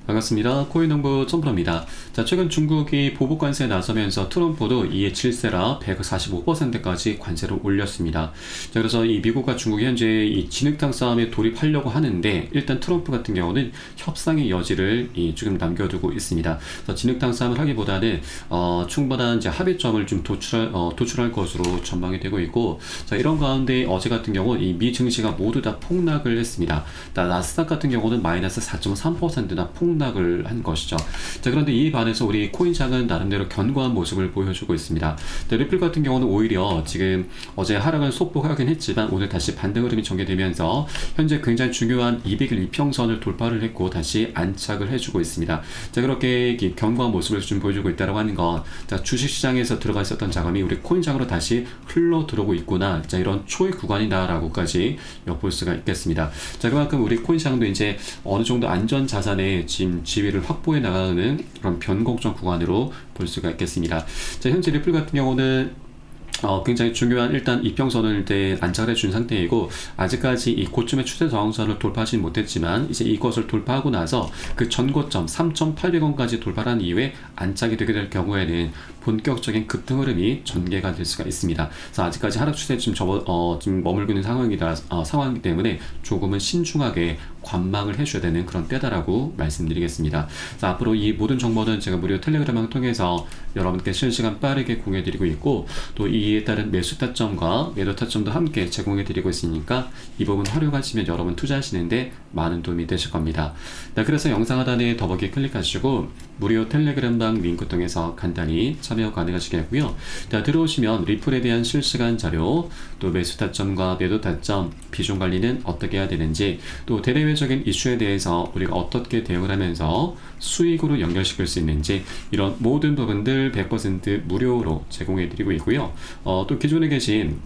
반갑습니다. 코인농부 첨프로입니다. 자, 최근 중국이 보복 관세에 나서면서 트럼프도 이에 질세라 145%까지 관세를 올렸습니다. 자, 그래서 이 미국과 중국이 현재 이 진흙탕 싸움에 돌입하려고 하는데, 일단 트럼프 같은 경우는 협상의 여지를 지금 남겨두고 있습니다. 그래서 진흙탕 싸움을 하기보다는 충분한 이제 합의점을 좀 도출할 것으로 전망이 되고 있고, 자, 이런 가운데 어제 같은 경우 이 미 증시가 모두 다 폭락을 했습니다. 나스닥 같은 경우는 마이너스 4.3%나 폭락을 한 것이죠. 자, 그런데 이에 반해서 우리 코인장은 나름대로 견고한 모습을 보여주고 있습니다. 자, 리플 같은 경우는 오히려 지금 어제 하락을 소폭하긴 했지만 오늘 다시 반등 흐름이 전개되면서 현재 굉장히 중요한 200일 이평선을 돌파를 했고 다시 안착을 해주고 있습니다. 자, 그렇게 견고한 모습을 좀 보여주고 있다고 하는 건, 자, 주식시장에서 들어가 있었던 자금이 우리 코인장으로 다시 흘러 들어오고 있구나, 자, 이런 초의 구간이다라고까지 엿볼 수가 있겠습니다. 자, 그만큼 우리 코인장도 이제 어느 정도 안전 자산의 지위를 확보해 나가는 그런 변곡점 구간으로 볼 수가 있겠습니다. 자, 현재 리플 같은 경우는 굉장히 중요한 일단 이평선을 이제 안착을 해준 상태이고, 아직까지 이 고점의 추세 저항선을 돌파하지 못했지만 이제 이것을 돌파하고 나서 그 전고점 3,800원까지 돌파한 이후에 안착이 되게 될 경우에는 본격적인 급등 흐름이 전개가 될 수가 있습니다. 그래서 아직까지 하락 추세에 지금 머물고 있는 상황이기 때문에 조금은 신중하게 관망을 해줘야 되는 그런 때다라고 말씀드리겠습니다. 자, 앞으로 이 모든 정보는 제가 무료 텔레그램을 통해서 여러분께 실시간 빠르게 공유해드리고 있고, 또 이에 따른 매수 타점과 매도 타점도 함께 제공해드리고 있으니까 이 부분 활용하시면 여러분 투자하시는데 많은 도움이 되실 겁니다. 자, 그래서 영상 하단에 더보기 클릭하시고 무료 텔레그램방 링크 통해서 간단히 참여 가능하시겠고요. 자, 들어오시면 리플에 대한 실시간 자료, 또 매수 타점과 매도 타점, 비중 관리는 어떻게 해야 되는지, 또 대대외적인 이슈에 대해서 우리가 어떻게 대응을 하면서 수익으로 연결시킬 수 있는지, 이런 모든 부분들 100% 무료로 제공해드리고 있고요. 또 기존에 계신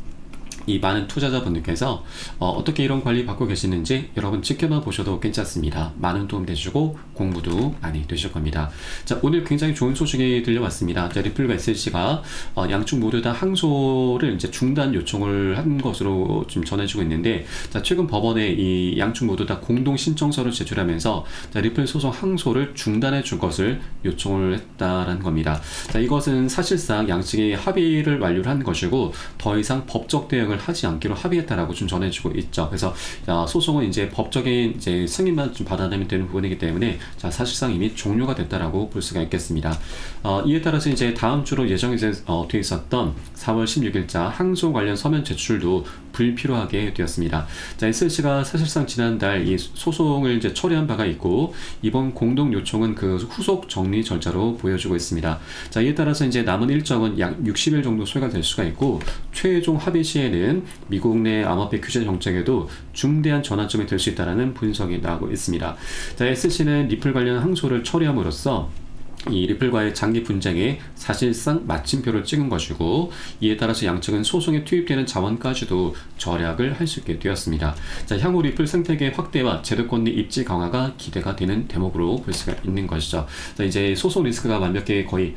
이 많은 투자자분들께서 어떻게 이런 관리 받고 계시는지 여러분 지켜만 보셔도 괜찮습니다. 많은 도움 되시고 공부도 많이 되실 겁니다. 자, 오늘 굉장히 좋은 소식이 들려왔습니다. 자, 리플과 SLC가 양측 모두 다 항소를 이제 중단 요청을 한 것으로 좀 전해지고 있는데, 자, 최근 법원에 이 양측 모두 다 공동 신청서를 제출하면서, 자, 리플 소송 항소를 중단해 줄 것을 요청을 했다라는 겁니다. 자, 이것은 사실상 양측이 합의를 완료를 한 것이고 더 이상 법적 대응을 하지 않기로 합의했다라고 좀 전해지고 있죠. 그래서 소송은 이제 법적인 이제 승인만 좀 받아내면 되는 부분이기 때문에, 자, 사실상 이미 종료가 됐다라고 볼 수가 있겠습니다. 이에 따라서 이제 다음 주로 예정이 되어 있었던 4월 16일자 항소 관련 서면 제출도 불필요하게 되었습니다. 자, SLC가 사실상 지난달 이 소송을 이제 처리한 바가 있고, 이번 공동 요청은 그 후속 정리 절차로 보여지고 있습니다. 자, 이에 따라서 이제 남은 일정은 약 60일 정도 소요가 될 수가 있고, 최종 합의 시에는 미국 내 암호화폐 규제 정책에도 중대한 전환점이 될 수 있다는 분석이 나오고 있습니다. 자, SLC는 리플 관련 항소를 처리함으로써 이 리플과의 장기 분쟁에 사실상 마침표를 찍은 것이고, 이에 따라서 양측은 소송에 투입되는 자원까지도 절약을 할 수 있게 되었습니다. 자, 향후 리플 생태계 확대와 제도권 내 입지 강화가 기대가 되는 대목으로 볼 수가 있는 것이죠. 자, 이제 소송 리스크가 완벽히 거의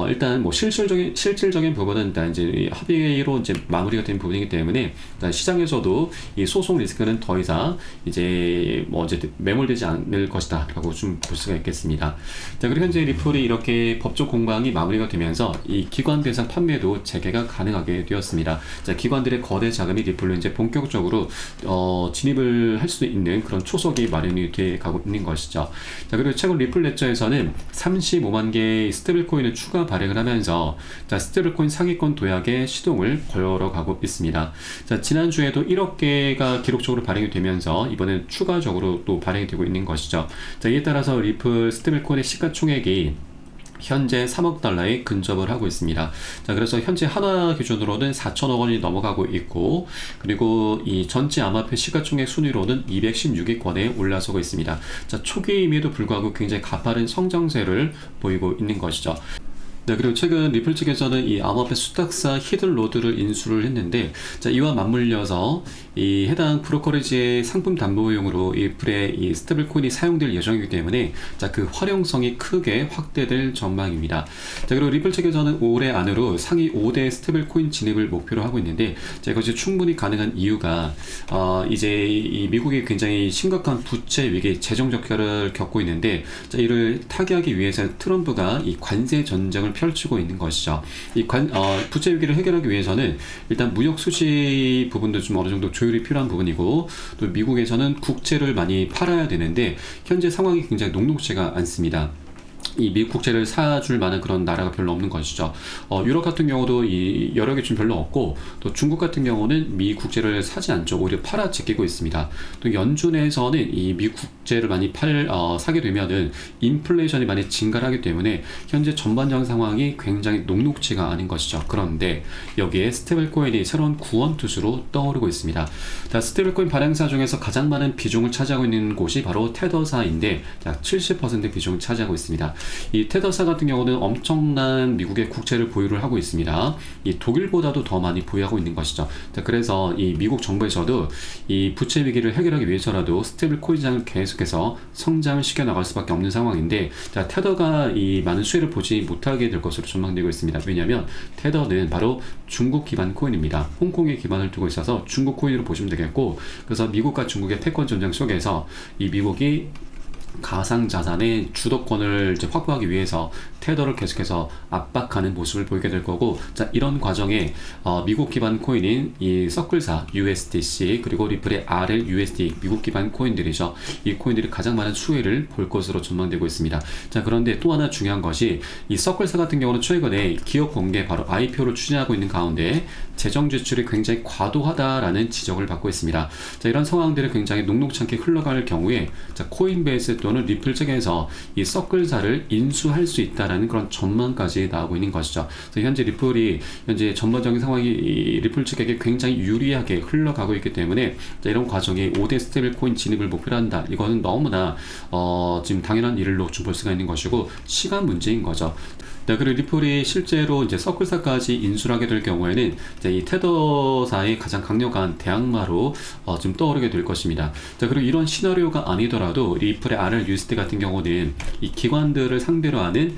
일단 뭐 실질적인 부분은 일단 이제 합의로 이제 마무리가 된 부분이기 때문에, 시장에서도 이 소송 리스크는 더 이상 이제 매몰되지 않을 것이다라고 좀 볼 수가 있겠습니다. 자, 그리고 현재 리플 이렇게 법적 공방이 마무리가 되면서 이 기관 대상 판매도 재개가 가능하게 되었습니다. 자, 기관들의 거대 자금이 리플로 이제 본격적으로 진입을 할 수 있는 그런 초석이 마련이 돼 가고 있는 것이죠. 자, 그리고 최근 리플 레저에서는 35만 개의 스테이블 코인을 추가 발행을 하면서, 자, 스테이블 코인 상위권 도약에 시동을 걸어가고 있습니다. 자, 지난주에도 1억 개가 기록적으로 발행이 되면서 이번엔 추가적으로 또 발행이 되고 있는 것이죠. 자, 이에 따라서 리플 스테이블 코인의 시가총액이 현재 3억 달러에 근접을 하고 있습니다. 자, 그래서 현재 하나 기준으로는 4천억 원이 넘어가고 있고, 그리고 이 전체 암호화폐 시가총액 순위로는 216위권에 올라서고 있습니다. 자, 초기임에도 불구하고 굉장히 가파른 성장세를 보이고 있는 것이죠. 네, 그리고 최근 리플 측에서는 이 암호화폐 수탁사 히든로드를 인수를 했는데, 자, 이와 맞물려서 이 해당 브로커리지의 상품 담보용으로 리플의 이 스테이블 코인이 사용될 예정이기 때문에, 자, 그 활용성이 크게 확대될 전망입니다. 자, 그리고 리플 측에서는 올해 안으로 상위 5대 스테이블 코인 진입을 목표로 하고 있는데, 자, 이것이 충분히 가능한 이유가, 이제 이 미국이 굉장히 심각한 부채 위기, 재정 적자를 겪고 있는데, 자, 이를 타개하기 위해서 트럼프가 이 관세 전쟁을 펼치고 있는 것이죠. 이 부채 위기를 해결하기 위해서는 일단 무역 수지 부분도 좀 어느 정도 조율이 필요한 부분이고, 또 미국에서는 국채를 많이 팔아야 되는데 현재 상황이 굉장히 녹록지가 않습니다. 이 미국 국채를 사줄 만한 그런 나라가 별로 없는 것이죠. 유럽 같은 경우도 이 여력이 좀 별로 없고, 또 중국 같은 경우는 미 국채를 사지 않죠. 오히려 팔아 제끼고 있습니다. 또 연준에서는 이 미 국채를 많이 사게 되면은 인플레이션이 많이 증가를 하기 때문에 현재 전반적인 상황이 굉장히 녹록지가 않은 것이죠. 그런데 여기에 스테이블 코인이 새로운 구원투수로 떠오르고 있습니다. 스테이블 코인 발행사 중에서 가장 많은 비중을 차지하고 있는 곳이 바로 테더사인데 약 70% 비중을 차지하고 있습니다. 이 테더사 같은 경우는 엄청난 미국의 국채를 보유를 하고 있습니다. 이 독일보다도 더 많이 보유하고 있는 것이죠. 자, 그래서 이 미국 정부에서도 이 부채 위기를 해결하기 위해서라도 스테이블 코인 시장을 계속해서 성장을 시켜 나갈 수밖에 없는 상황인데, 자, 테더가 이 많은 수혜를 보지 못하게 될 것으로 전망되고 있습니다. 왜냐하면 테더는 바로 중국 기반 코인입니다. 홍콩에 기반을 두고 있어서 중국 코인으로 보시면 되겠고, 그래서 미국과 중국의 패권 전쟁 속에서 이 미국이 가상자산의 주도권을 이제 확보하기 위해서 테더를 계속해서 압박하는 모습을 보이게 될 거고, 자, 이런 과정에 미국 기반 코인인 이 서클사 USDC 그리고 리플의 RLUSD 미국 기반 코인들이죠. 이 코인들이 가장 많은 수혜를 볼 것으로 전망되고 있습니다. 자, 그런데 또 하나 중요한 것이 이 서클사 같은 경우는 최근에 기업 공개 바로 IPO를 추진하고 있는 가운데 재정 지출이 굉장히 과도하다라는 지적을 받고 있습니다. 자, 이런 상황들이 굉장히 녹록치 않게 흘러갈 경우에, 자, 코인베이스 또는 리플 측에서 이 서클사를 인수할 수 있다라는 그런 전망까지 나오고 있는 것이죠. 그래서 현재 리플이 현재 전반적인 상황이 이 리플 측에게 굉장히 유리하게 흘러가고 있기 때문에, 자, 이런 과정에 5대 스테이블 코인 진입을 목표로 한다. 이거는 너무나 지금 당연한 일로 좀 볼 수가 있는 것이고 시간 문제인 거죠. 네, 그리고 리플이 실제로 이제 서클사까지 인수를 하게 될 경우에는 이제 이 테더사의 가장 강력한 대항마로 좀 떠오르게 될 것입니다. 자, 그리고 이런 시나리오가 아니더라도 리플의 RLUSD 같은 경우는 이 기관들을 상대로 하는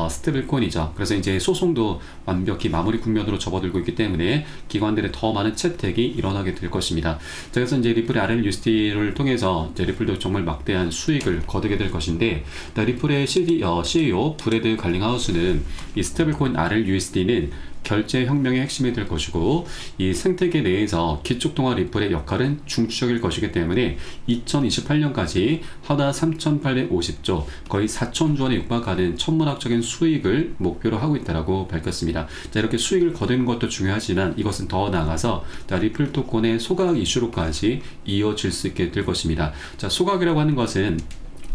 스테이블 코인이죠. 그래서 이제 소송도 완벽히 마무리 국면으로 접어들고 있기 때문에 기관들의 더 많은 채택이 일어나게 될 것입니다. 자, 그래서 이제 리플의 RLUSD를 통해서 이제 리플도 정말 막대한 수익을 거두게 될 것인데, 리플의 CEO 브래드 갈링하우스는 이 스테이블 코인 RLUSD는 결제 혁명의 핵심이 될 것이고, 이 생태계 내에서 기축통화 리플의 역할은 중추적일 것이기 때문에 2028년까지 하나 3,850조, 거의 4,000조 원에 육박하는 천문학적인 수익을 목표로 하고 있다고 밝혔습니다. 자, 이렇게 수익을 거두는 것도 중요하지만 이것은 더 나아가서 리플 토큰의 소각 이슈로까지 이어질 수 있게 될 것입니다. 자, 소각이라고 하는 것은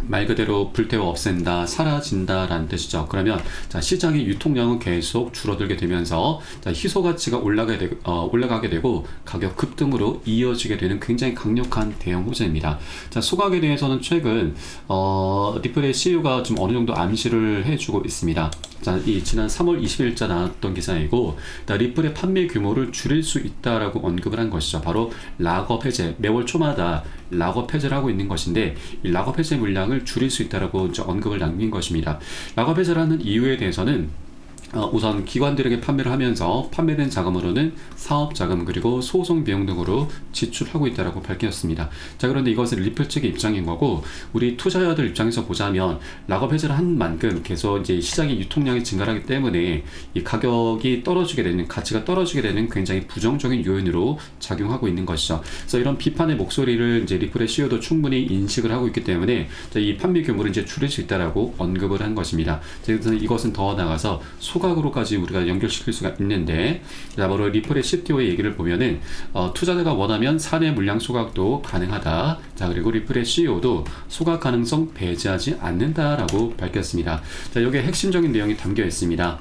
말 그대로 불태워 없앤다, 사라진다 라는 뜻이죠. 그러면 자, 시장의 유통량은 계속 줄어들게 되면서 자, 희소 가치가 올라가게 되고 가격 급등으로 이어지게 되는 굉장히 강력한 대형 호재입니다. 자, 소각에 대해서는 최근 리플의 CEO가 좀 어느 정도 암시를 해주고 있습니다. 자, 이 지난 3월 20일자 나왔던 기사이고, 리플의 판매 규모를 줄일 수 있다라고 언급을 한 것이죠. 바로 락업 해제, 매월 초마다 락업 해제를 하고 있는 것인데, 이 락업 해제 물량을 줄일 수 있다라고 이제 언급을 남긴 것입니다. 락업 해제를 하는 이유에 대해서는 우선 기관들에게 판매를 하면서 판매된 자금으로는 사업 자금 그리고 소송 비용 등으로 지출하고 있다고 밝혔습니다. 자, 그런데 이것은 리플 측의 입장인 거고, 우리 투자자들 입장에서 보자면 락업 해제를 한 만큼 계속 이제 시장의 유통량이 증가하기 때문에 이 가격이 떨어지게 되는, 가치가 떨어지게 되는 굉장히 부정적인 요인으로 작용하고 있는 것이죠. 그래서 이런 비판의 목소리를 이제 리플의 CEO도 충분히 인식을 하고 있기 때문에 이 판매 규모를 이제 줄일 수 있다라고 언급을 한 것입니다. 그래서 이것은 더 나아가서 소각으로까지 우리가 연결시킬 수가 있는데, 자, 바로 리플의 CTO의 얘기를 보면은 투자자가 원하면 사내 물량 소각도 가능하다. 자, 그리고 리플의 CEO도 소각 가능성 배제하지 않는다라고 밝혔습니다. 자, 여기에 핵심적인 내용이 담겨 있습니다.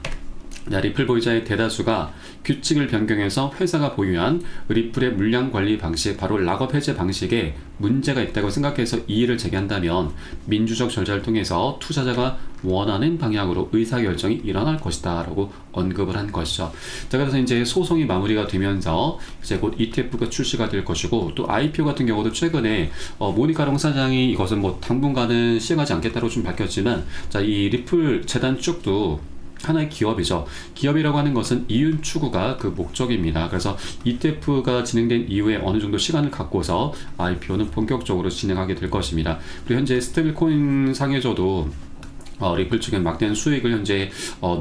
리플 보유자의 대다수가 규칙을 변경해서 회사가 보유한 리플의 물량 관리 방식, 바로 락업 해제 방식에 문제가 있다고 생각해서 이의를 제기한다면 민주적 절차를 통해서 투자자가 원하는 방향으로 의사결정이 일어날 것이다 라고 언급을 한 것이죠. 자, 그래서 이제 소송이 마무리가 되면서 이제 곧 ETF가 출시가 될 것이고, 또 IPO 같은 경우도 최근에 모니카 롱 사장이 이것은 뭐 당분간은 시행하지 않겠다고 좀 밝혔지만, 자, 이 리플 재단 쪽도 하나의 기업이죠. 기업이라고 하는 것은 이윤 추구가 그 목적입니다. 그래서 ETF가 진행된 이후에 어느 정도 시간을 갖고서 IPO는 본격적으로 진행하게 될 것입니다. 그리고 현재 스테이블코인 상에서도 리플 측은 막대한 수익을 현재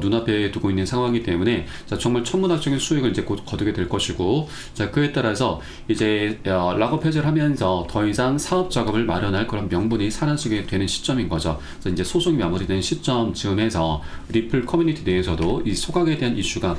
눈앞에 두고 있는 상황이기 때문에, 자, 정말 천문학적인 수익을 이제 곧 거두게 될 것이고, 자, 그에 따라서 이제 락업 해제를 하면서 더 이상 사업 작업을 마련할 그런 명분이 사라지게 되는 시점인 거죠. 그래서 이제 소송이 마무리된 시점 즈음에서 리플 커뮤니티 내에서도 이 소각에 대한 이슈가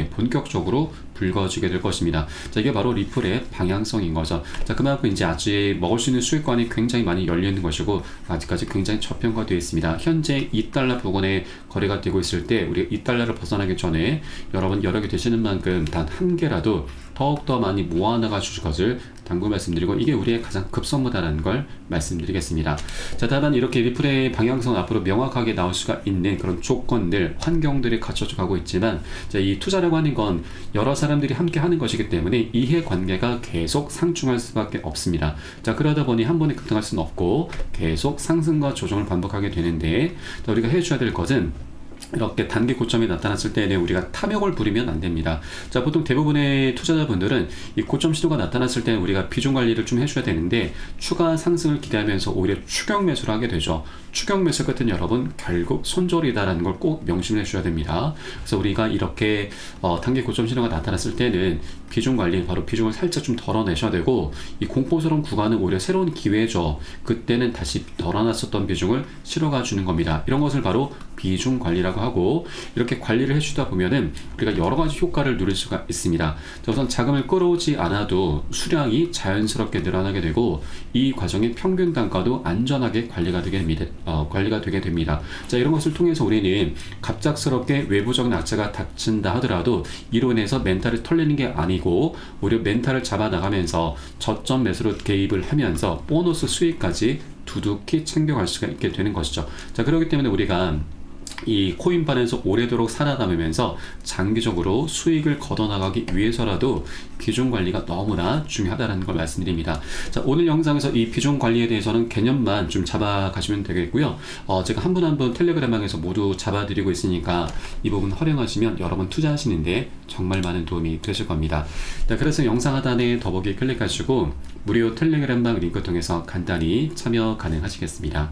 본격적으로 불거지게 될 것입니다. 자, 이게 바로 리플의 방향성인 거죠. 자, 그만큼 이제 아직 먹을 수 있는 수익권이 굉장히 많이 열려 있는 것이고, 아직까지 굉장히 저평가되어 있습니다. 현재 2달러 부근에 거래가 되고 있을 때, 우리가 2달러를 벗어나기 전에 여러분 여력이 되시는 만큼 단 한 개라도 더욱더 많이 모아나가 주실 것을 당부 말씀드리고, 이게 우리의 가장 급선무다라는 걸 말씀드리겠습니다. 자, 다만 이렇게 리플의 방향성은 앞으로 명확하게 나올 수가 있는 그런 조건들, 환경들이 갖춰져 가고 있지만, 자, 이 투자라고 하는 건 여러 사람들이 함께 하는 것이기 때문에 이해관계가 계속 상충할 수밖에 없습니다. 자, 그러다 보니 한 번에 급등할 수는 없고 계속 상승과 조정을 반복하게 되는데, 자, 우리가 해줘야 될 것은 이렇게 단기 고점이 나타났을 때는 우리가 탐욕을 부리면 안 됩니다. 자, 보통 대부분의 투자자분들은 이 고점 신호가 나타났을 때는 우리가 비중 관리를 좀 해줘야 되는데, 추가 상승을 기대하면서 오히려 추격 매수를 하게 되죠. 추격 매수 끝은 여러분 결국 손절이다라는 걸 꼭 명심해 주셔야 됩니다. 그래서 우리가 이렇게 단기 고점 신호가 나타났을 때는 비중 관리, 바로 비중을 살짝 좀 덜어내셔야 되고, 이 공포스러운 구간은 오히려 새로운 기회죠. 그때는 다시 덜어놨었던 비중을 실어가 주는 겁니다. 이런 것을 바로 비중 관리라고 하고, 이렇게 관리를 해주다 보면은 우리가 여러 가지 효과를 누릴 수가 있습니다. 자, 우선 자금을 끌어오지 않아도 수량이 자연스럽게 늘어나게 되고, 이 과정의 평균 단가도 안전하게 관리가 되게 됩니다. 자, 이런 것을 통해서 우리는 갑작스럽게 외부적인 악재가 닥친다 하더라도 이로 인해서 멘탈을 털리는 게 아니고, 오히려 멘탈을 잡아나가면서 저점 매수로 개입을 하면서 보너스 수익까지 두둑히 챙겨갈 수가 있게 되는 것이죠. 자, 그렇기 때문에 우리가 이 코인반에서 오래도록 살아남으면서 장기적으로 수익을 걷어나가기 위해서라도 비중 관리가 너무나 중요하다는 걸 말씀드립니다. 자, 오늘 영상에서 이 비중 관리에 대해서는 개념만 좀 잡아가시면 되겠고요. 제가 한 분 한 분 텔레그램방에서 모두 잡아드리고 있으니까 이 부분 활용하시면 여러분 투자하시는데 정말 많은 도움이 되실 겁니다. 자, 그래서 영상 하단에 더보기 클릭하시고 무료 텔레그램방 링크 통해서 간단히 참여 가능하시겠습니다.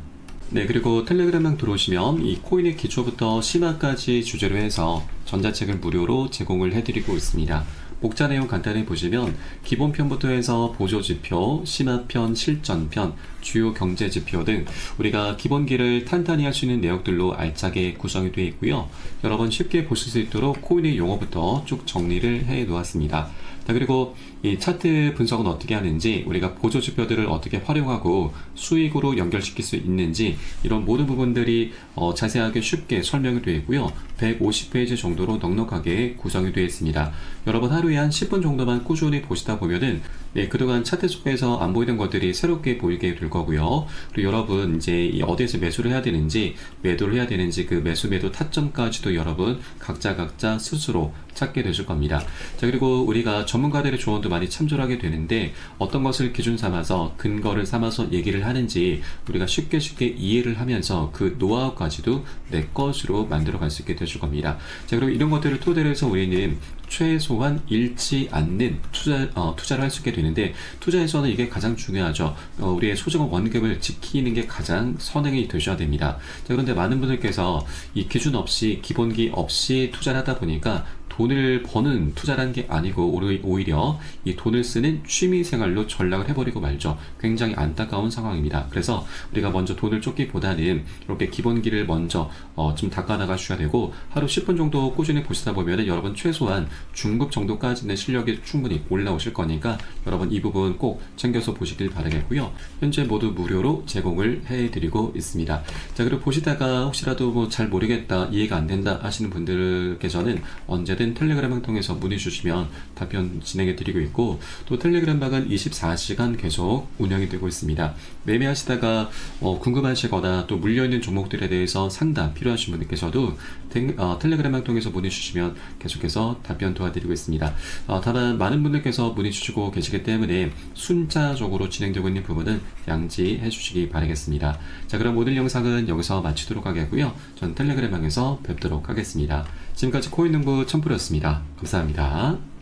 네, 그리고 텔레그램방 들어오시면 이 코인의 기초부터 심화까지 주제로 해서 전자책을 무료로 제공을 해드리고 있습니다. 목차 내용 간단히 보시면 기본편부터 해서 보조지표, 심화편, 실전편, 주요 경제지표 등 우리가 기본기를 탄탄히 할 수 있는 내용들로 알차게 구성이 되어 있고요. 여러분 쉽게 보실 수 있도록 코인의 용어부터 쭉 정리를 해 놓았습니다. 자, 그리고 이 차트 분석은 어떻게 하는지, 우리가 보조지표들을 어떻게 활용하고 수익으로 연결시킬 수 있는지, 이런 모든 부분들이 자세하게 쉽게 설명이 되어 있고요. 150페이지 정도로 넉넉하게 구성이 되어 있습니다. 여러분 하루에 한 10분 정도만 꾸준히 보시다 보면은 그동안 차트 속에서 안 보이던 것들이 새롭게 보이게 될 거고요. 그리고 여러분 이제 어디에서 매수를 해야 되는지, 매도를 해야 되는지, 그 매수 매도 타점까지도 여러분 각자 스스로 찾게 되실 겁니다. 자, 그리고 우리가 전문가들의 조언도 많이 참조하게 되는데, 어떤 것을 기준 삼아서 근거를 삼아서 얘기를 하는지 우리가 쉽게 이해를 하면서 그 노하우까지도 내 것으로 만들어 갈 수 있게 되실 겁니다. 자, 그리고 이런 것들을 토대로 해서 우리는 최소한 잃지 않는 투자를 할 수 있게 되는데, 투자에서는 이게 가장 중요하죠. 우리의 소중한 원금을 지키는 게 가장 선행이 되셔야 됩니다. 자, 그런데 많은 분들께서 이 기준 없이, 기본기 없이 투자를 하다 보니까 돈을 버는 투자라는 게 아니고 오히려 이 돈을 쓰는 취미 생활로 전락을 해버리고 말죠. 굉장히 안타까운 상황입니다. 그래서 우리가 먼저 돈을 쫓기보다는 이렇게 기본기를 먼저 좀 닦아나가셔야 되고, 하루 10분 정도 꾸준히 보시다 보면은 여러분 최소한 중급 정도까지는 실력이 충분히 올라오실 거니까 여러분 이 부분 꼭 챙겨서 보시길 바라겠고요. 현재 모두 무료로 제공을 해드리고 있습니다. 자, 그리고 보시다가 혹시라도 뭐 잘 모르겠다, 이해가 안 된다 하시는 분들께서는 언제든 텔레그램을 통해서 문의 주시면 답변 진행해 드리고 있고, 또 텔레그램 방은 24시간 계속 운영이 되고 있습니다. 매매하시다가 궁금하시거나 또 물려있는 종목들에 대해서 상담 필요하신 분들께서도 텔레그램 방 통해서 문의 주시면 계속해서 답변 도와드리고 있습니다. 다만 많은 분들께서 문의 주시고 계시기 때문에 순차적으로 진행되고 있는 부분은 양지해 주시기 바라겠습니다. 자, 그럼 오늘 영상은 여기서 마치도록 하겠고요. 전 텔레그램 방에서 뵙도록 하겠습니다. 지금까지 코인농부 첨프였습니다. 감사합니다.